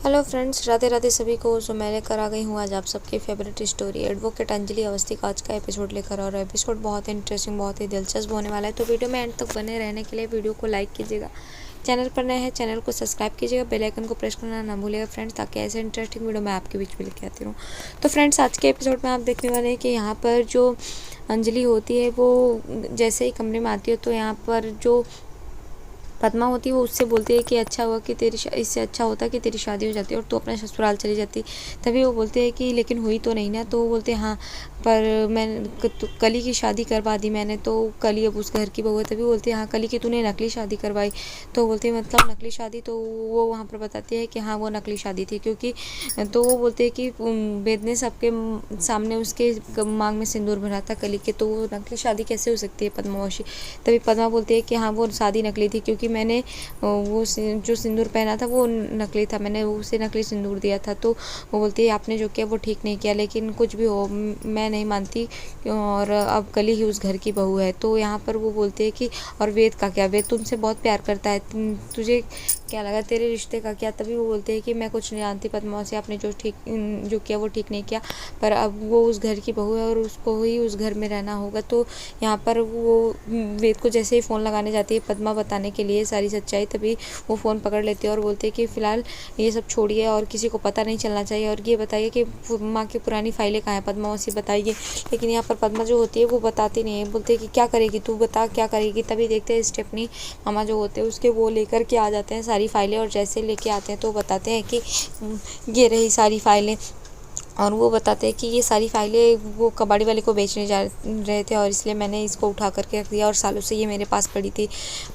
Hello friends, Radhe Radhe सभी को। मैं लेकर आ गई हूँ आज आप सबकी favourite story advocate Anjali Awasthi का आज का एपिसोड लेकर। और एपिसोड बहुत ही इंटरेस्टिंग, बहुत ही दिलचस्प होने वाला है। तो वीडियो में एंड तक बने रहने के लिए वीडियो को लाइक कीजिएगा। चैनल पर नए हैं चैनल को सब्सक्राइब कीजिएगा, बेल आइकन को प्रेस करना ना भूलिएगा फ्रेंड्स, ताकि ऐसे इंटरेस्टिंग वीडियो मैं आपके बीच में लेके आती रहूँ। तो फ्रेंड्स, आज के एपिसोड में आप देखने वाले हैं कि यहाँ पर जो अंजलि होती है वो जैसे ही कमरे में आती है तो यहाँ पर जो पद्मा होती है वो उससे बोलती है कि अच्छा हुआ कि इससे अच्छा होता कि तेरी शादी हो जाती और तू अपने ससुराल चली जाती। तभी वो बोलते हैं कि लेकिन हुई तो नहीं ना। तो वो बोलते हैं हाँ, पर मैं कल ही की शादी करवा दी मैंने, तो कल ही अब उस घर की बहू है। तभी बोलते हैं हाँ, कल ही की तूने नकली शादी करवाई। तो बोलते हैं मतलब नकली शादी। तो वो वहाँ पर बताती है कि हाँ वो नकली शादी थी, क्योंकि तो वो बोलते हैं कि वेद ने सबके सामने उसके मांग में सिंदूर भरा था कली के, तो वो नकली शादी कैसे हो सकती है पद्मावशी। तभी पद्मा बोलती है कि हाँ वो शादी नकली थी, क्योंकि मैंने वो जो सिंदूर पहना था वो नकली था, मैंने उसे नकली सिंदूर दिया था। तो वो बोलती है आपने जो किया वो ठीक नहीं किया, लेकिन कुछ भी हो मैं नहीं मानती, और अब कली ही उस घर की बहू है। तो यहाँ पर वो बोलते हैं कि और वेद का क्या, वेद तुमसे बहुत प्यार करता है, तुझे क्या लगा, तेरे रिश्ते का क्या। तभी वो बोलते हैं कि मैं कुछ नहीं जानती पद्मावती, आपने जो किया वो ठीक नहीं किया, पर अब वो उस घर की बहू है और उसको ही उस घर में रहना होगा। तो यहाँ पर वो वेद को जैसे ही फ़ोन लगाने जाती है पद्मा बताने के लिए सारी सच्चाई, तभी वो फ़ोन पकड़ लेती है और बोलते हैं कि फ़िलहाल ये सब छोड़िए और किसी को पता नहीं चलना चाहिए, और ये बताइए कि माँ की पुरानी फाइलें कहाँ हैं, पद्मावती बताइए। लेकिन यहाँ पर पद्मा जो होती है वो बताती नहीं है, बोलते हैं कि क्या करेगी तू, बता क्या करेगी। तभी देखते हैं स्टेफनी मामा जो होते हैं उसके वो लेकर के आ जाते हैं सारी फाइलें, और जैसे लेके आते हैं तो बताते हैं कि ये रही सारी फाइलें। और वो बताते हैं कि ये सारी फाइलें वो कबाड़ी वाले को बेचने जा रहे थे, और इसलिए मैंने इसको उठा करके रख दिया, और सालों से ये मेरे पास पड़ी थी।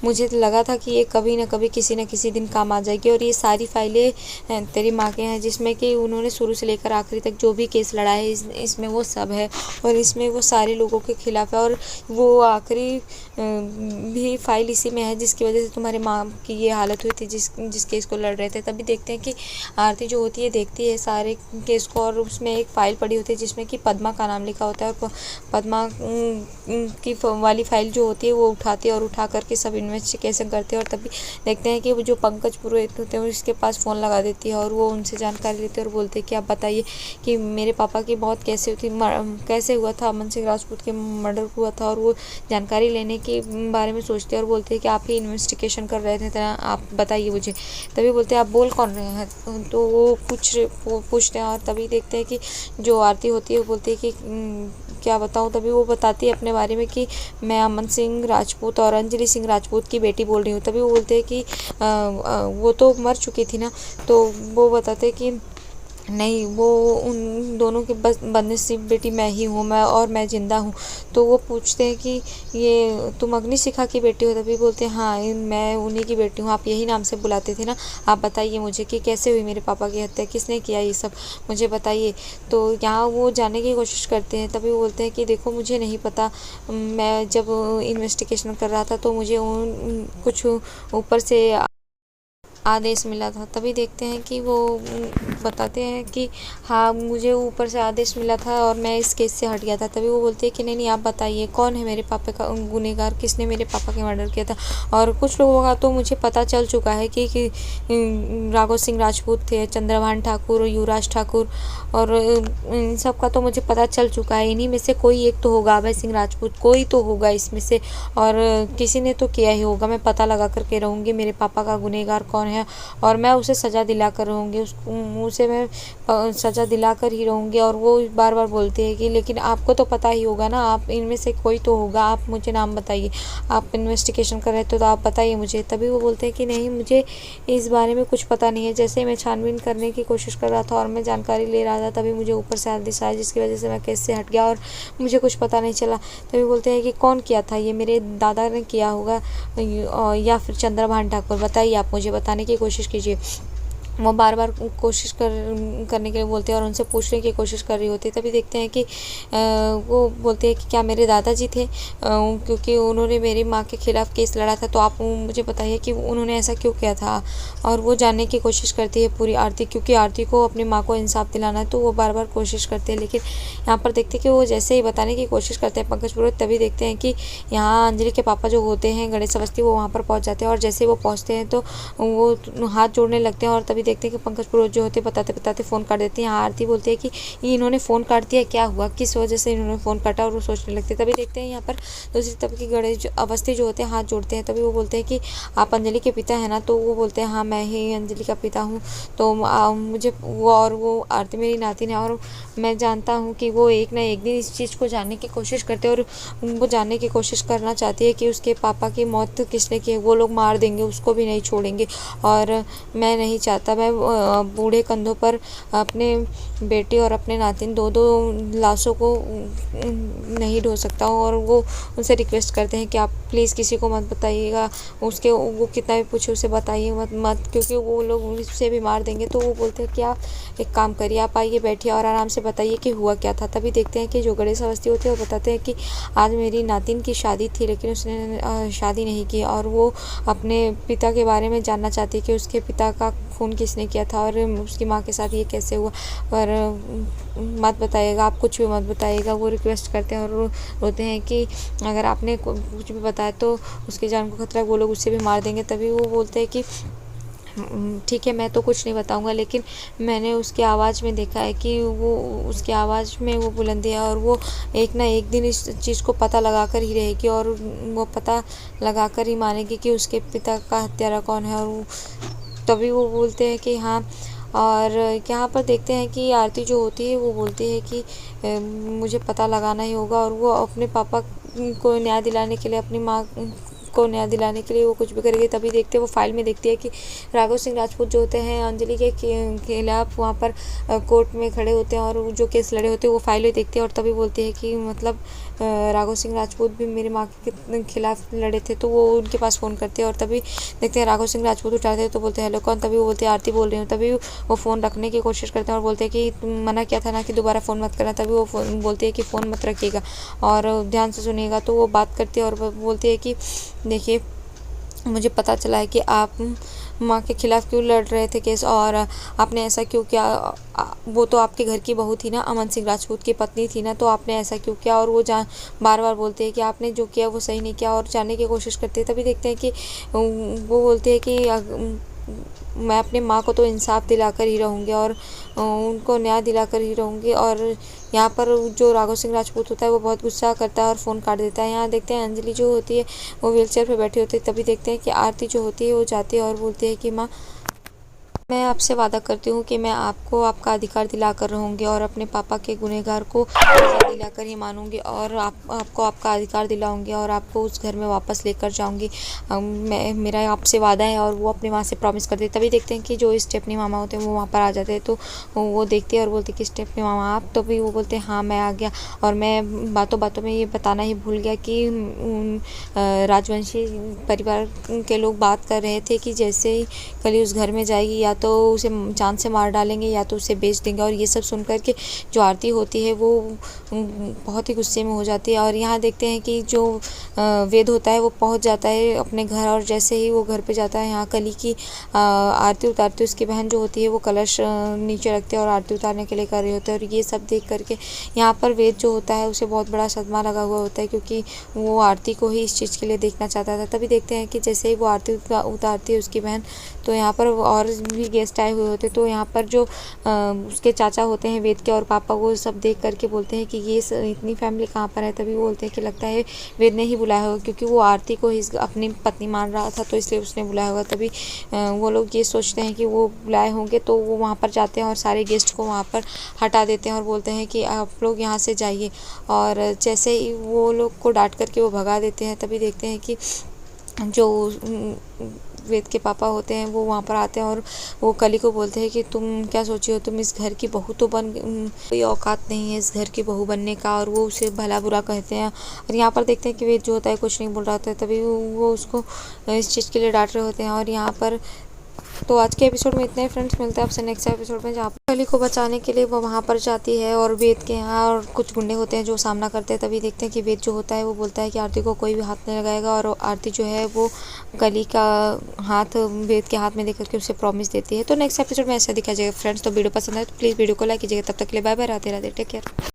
मुझे लगा था कि ये कभी ना कभी किसी न किसी दिन काम आ जाएगी। और ये सारी फाइलें तेरी माँ के हैं, जिसमें कि उन्होंने शुरू से लेकर आखिरी तक जो भी केस लड़ा है इसमें वो सब है, और इसमें वो सारे लोगों के खिलाफ है। और वो आखिरी भी फाइल इसी में है जिसकी वजह से तुम्हारे माँ की ये हालत हुई थी जिस केस को लड़ रहे थे। तभी देखते हैं कि आरती जो होती है देखती है सारे केस को, और उसमें एक फ़ाइल पड़ी होती है जिसमें कि पद्मा का नाम लिखा होता है, और पद्मा की वाली फ़ाइल जो होती है वो उठाती है और उठा करके सब इन्वेस्टिगेशन करते हैं। और तभी देखते हैं कि वो जो पंकज पुरोहित होते हैं उसके पास फ़ोन लगा देती है, और वो उनसे जानकारी लेते हैं और बोलते हैं कि आप बताइए कि मेरे पापा की मौत कैसे हुआ था, अमन सिंह राजपूत के मर्डर हुआ था। और वो जानकारी लेने के बारे में सोचते हैं और बोलते हैं कि आप ही इन्वेस्टिगेशन कर रहे थे, आप बताइए मुझे। तभी बोलते हैं आप बोल कौन रहे हैं। तो वो पूछते हैं, और तभी देखते हैं कि जो आरती होती है वो बोलती है कि क्या बताऊं। तभी वो बताती है अपने बारे में कि मैं अमन सिंह राजपूत और अंजलि सिंह राजपूत की बेटी बोल रही हूँ। तभी वो बोलते हैं कि वो तो मर चुकी थी ना। तो वो बताते हैं कि नहीं, वो उन दोनों की बस बदनसीब बेटी मैं ही हूँ, मैं ज़िंदा हूँ। तो वो पूछते हैं कि ये तुम अग्निशिखा की बेटी हो। तभी बोलते हैं हाँ मैं उन्हीं की बेटी हूँ, आप यही नाम से बुलाते थे ना। आप बताइए मुझे कि कैसे हुई मेरे पापा की हत्या, किसने किया ये सब, मुझे बताइए। तो यहाँ वो जानने की कोशिश करते हैं। तभी वो बोलते हैं कि देखो मुझे नहीं पता, मैं जब इन्वेस्टिगेशन कर रहा था तो मुझे कुछ ऊपर से आदेश मिला था। तभी देखते हैं कि वो बताते हैं कि हाँ मुझे ऊपर से आदेश मिला था और मैं इस केस से हट गया था। तभी वो बोलते हैं कि नहीं आप बताइए कौन है मेरे पापा का गुनहगार, किसने मेरे पापा के मर्डर किया था। और कुछ लोगों का तो मुझे पता चल चुका है कि राघव सिंह राजपूत थे, चंद्रभान ठाकुर, युवराज ठाकुर, और इन सब का तो मुझे पता चल चुका है। इन्हीं में से कोई एक तो होगा, अभय सिंह राजपूत कोई तो होगा इसमें से, और किसी ने तो किया ही होगा। मैं पता लगा करके रहूँगी मेरे पापा का गुनहगार कौन है, और मैं उसे सज़ा दिला कर रहूँगी, उसे मैं सज़ा दिला कर ही रहूँगी। और वो बार बार बोलते हैं कि लेकिन आपको तो पता ही होगा ना, आप इनमें से कोई तो होगा, आप मुझे नाम बताइए, आप इन्वेस्टिगेशन कर रहे थे तो आप बताइए मुझे। तभी वो बोलते हैं कि नहीं मुझे इस बारे में कुछ पता नहीं है। जैसे मैं छानबीन करने की कोशिश कर रहा था और मैं जानकारी ले रहा था, तभी मुझे ऊपर से आदेश आया जिसकी वजह से मैं केस से हट गया और मुझे कुछ पता नहीं चला। तभी बोलते हैं कि कौन किया था ये, मेरे दादा ने किया होगा या फिर चंद्रभान ठाकुर, बताइए आप मुझे बताने की कोशिश कीजिए। वो बार बार कोशिश करने के लिए बोलते हैं और उनसे पूछने की कोशिश कर रही होती है। तभी देखते हैं कि वो बोलते हैं कि क्या मेरे दादाजी थे, क्योंकि उन्होंने मेरी माँ के खिलाफ़ केस लड़ा था, तो आप मुझे बताइए कि उन्होंने ऐसा क्यों किया था। और वो जानने की कोशिश करती है पूरी आरती, क्योंकि आरती को अपनी माँ को इंसाफ दिलाना है, तो वो बार बार कोशिश करते हैं। लेकिन यहाँ पर देखते हैं कि वो जैसे ही बताने की कोशिश करते हैं पंकज पुरोहित, तभी देखते हैं कि यहाँ अंजलि के पापा जो होते हैं गणेश अवस्थी, वो वहाँ पर पहुँच जाते हैं। और जैसे ही वो पहुँचते हैं तो वो हाथ जोड़ने लगते हैं, और तभी देखते हैं कि पंकज पुरोहित जो होते बताते बताते फ़ोन काट देते हैं। यहाँ आरती बोलती है कि ये इन्होंने फ़ोन काट दिया, क्या हुआ, किस वजह से इन्होंने फ़ोन काटा, और वो सोचने लगते हैं। तभी देखते हैं यहाँ पर दूसरी तरफ की गणेश अवस्थी जो होते हैं हाथ जोड़ते हैं। तभी वो बोलते हैं कि आप अंजलि के पिता हैं ना? तो वो बोलते हैं हाँ मैं ही अंजलि का पिता हूँ। तो मुझे वो आरती मेरी नातिन है और मैं जानता हूँ कि वो एक ना एक दिन इस चीज़ को जानने की कोशिश करते हैं, और वो जानने की कोशिश करना चाहती है कि उसके पापा की मौत किसने की है। वो लोग मार देंगे, उसको भी नहीं छोड़ेंगे, और मैं नहीं चाहता। मैं बूढ़े कंधों पर अपने बेटी और अपने नातिन दो लाशों को नहीं ढो सकता हूँ। और वो उनसे रिक्वेस्ट करते हैं कि आप प्लीज़ किसी को मत बताइएगा, वो कितना भी पूछे उसे बताइए मत, क्योंकि वो लोग उसे भी मार देंगे। तो वो बोलते हैं कि आप एक काम करिए, आप आइए बैठिए और आराम से बताइए कि हुआ क्या था। तभी देखते हैं कि जो गणेश अवस्थी होते हैं वो बताते हैं कि आज मेरी नातिन की शादी थी, लेकिन उसने शादी नहीं की, और वो अपने पिता के बारे में जानना चाहती है कि उसके पिता का खून किसने किया था और उसकी माँ के साथ ये कैसे हुआ। पर मत बताइएगा, आप कुछ भी मत बताइएगा। वो रिक्वेस्ट करते हैं और रोते हैं कि अगर आपने कुछ भी बताया तो उसकी जान को खतरा है, वो लोग उससे भी मार देंगे। तभी वो बोलते हैं कि ठीक है, मैं तो कुछ नहीं बताऊंगा, लेकिन मैंने उसकी आवाज़ में देखा है कि वो उसकी आवाज़ में वो बुलंदी है, और वो एक ना एक दिन इस चीज़ को पता लगा कर ही रहेगी, और वो पता लगा कर ही मानेगी कि उसके पिता का हत्यारा कौन है। और तभी वो बोलते हैं कि हाँ। और यहाँ पर देखते हैं कि आरती जो होती है वो बोलती है कि मुझे पता लगाना ही होगा, और वो अपने पापा को न्याय दिलाने के लिए, अपनी माँ को न्याय दिलाने के लिए वो कुछ भी करेगी। तभी देखते हैं वो फाइल में देखती है कि राघव सिंह राजपूत जो होते हैं अंजलि के खिलाफ वहाँ पर कोर्ट में खड़े होते हैं, और जो केस लड़े होते हैं वो फाइलें देखती है। और तभी बोलती है कि मतलब राघव सिंह राजपूत भी मेरी माँ के खिलाफ लड़े थे। तो वो उनके पास फ़ोन करते हैं, और तभी देखते हैं राघव सिंह राजपूत उठाते हैं। तो बोलते हैं हेलो कौन? तभी वो बोलते हैं आरती बोल रही हूँ। तभी वो फ़ोन रखने की कोशिश करते हैं और बोलते हैं कि तुम मना किया था ना कि दोबारा फ़ोन मत करना। तभी वो बोलती है कि फ़ोन मत रखिएगा और ध्यान से सुनिएगा। तो वो बात करती है और बोलती है कि देखिए, मुझे पता चला है कि आप माँ के खिलाफ़ क्यों लड़ रहे थे केस, और आपने ऐसा क्यों किया। वो तो आपके घर की बहू थी ना, अमन सिंह राजपूत की पत्नी थी ना, तो आपने ऐसा क्यों किया। और वो बार बार बोलते हैं कि आपने जो किया वो सही नहीं किया, और जानने की कोशिश करते हैं। तभी देखते हैं कि वो बोलते हैं कि मैं अपनी माँ को तो इंसाफ दिलाकर ही रहूँगी, और उनको न्याय दिलाकर ही रहूँगी। और यहाँ पर जो राघव सिंह राजपूत होता है वो बहुत गुस्सा करता है और फ़ोन काट देता है। यहाँ देखते हैं अंजलि जो होती है वो व्हीलचेयर पे बैठी होती है। तभी देखते हैं कि आरती जो होती है वो जाती है और बोलती है कि माँ, मैं आपसे वादा करती हूँ कि मैं आपको आपका अधिकार दिलाकर रहूँगी, और अपने पापा के गुनहगार को सज़ा दिलाकर ही मानूंगी, और आपको आपका अधिकार दिलाऊंगी, और आपको उस घर में वापस लेकर जाऊंगी। मेरा आपसे वादा है। और वो अपनी माँ से प्रॉमिस करती है। तभी देखते हैं कि जो स्टेफनी मामा होते हैं वो वहाँ पर आ जाते हैं। तो वो देखती है और बोलती है कि स्टेफनी मामा आप? तभी वो बोलते हैं हाँ मैं आ गया, और मैं बातों बातों में ये बताना ही भूल गया कि राजवंशी परिवार के लोग बात कर रहे थे कि जैसे ही कली उस घर में जाएगी या तो उसे जान से मार डालेंगे या तो उसे बेच देंगे। और ये सब सुन कर के जो आरती होती है वो बहुत ही गुस्से में हो जाती है। और यहाँ देखते हैं कि जो वेद होता है वो पहुँच जाता है अपने घर, और जैसे ही वो घर पे जाता है यहाँ कली की आरती उतारती है। उसकी बहन जो होती है वो कलश नीचे रखते हैं और आरती उतारने के लिए कर रहे होते हैं। और ये सब देख करके यहाँ पर वेद जो होता है उसे बहुत बड़ा सदमा लगा हुआ होता है, क्योंकि वो आरती को ही इस चीज़ के लिए देखना चाहता था। तभी देखते हैं कि जैसे ही वो आरती उतारती है उसकी बहन, तो यहाँ पर और भी गेस्ट आए हुए होते। तो यहाँ पर जो उसके चाचा होते हैं वेद के और पापा, वो सब देख करके बोलते हैं कि ये इतनी फैमिली कहाँ पर है। तभी वो बोलते हैं कि लगता है वेद ने ही बुलाया होगा, क्योंकि वो आरती को ही अपनी पत्नी मान रहा था तो इसलिए उसने बुलाया होगा। तभी वो लोग ये सोचते हैं कि वो बुलाए होंगे, तो वो वहाँ पर जाते हैं और सारे गेस्ट को वहाँ पर हटा देते हैं और बोलते हैं कि आप लोग यहाँ से जाइए। और जैसे ही वो लोग को डांट करके वो भगा देते हैं, तभी देखते हैं कि जो वेद के पापा होते हैं वो वहाँ पर आते हैं और वो कली को बोलते हैं कि तुम क्या सोची हो, तुम इस घर की बहू तो बन, कोई औकात नहीं है इस घर की बहू बनने का। और वो उसे भला बुरा कहते हैं। और यहाँ पर देखते हैं कि वेद जो होता है कुछ नहीं बोल रहा होता है। तभी वो उसको इस चीज़ के लिए डांट रहे होते हैं। और यहाँ पर तो आज के एपिसोड में इतना ही फ्रेंड्स, मिलते हैं आपसे नेक्स्ट एपिसोड में, जहाँ पर कली को बचाने के लिए वो वहाँ पर जाती है और वेद के यहाँ और कुछ गुंडे होते हैं जो सामना करते हैं। तभी देखते हैं कि वेद जो होता है वो बोलता है कि आरती को कोई भी हाथ नहीं लगाएगा, और आरती जो है वो कली का हाथ वेद के हाथ में देकर के उसे प्रॉमिस देती है। तो नेक्स्ट एपिसोड में ऐसा दिखाया जाएगा फ्रेंड्स। तो वीडियो पसंद आए तो प्लीज़ वीडियो को लाइक कीजिएगा। तब तक के लिए bye bye, Radhe Radhe, take care.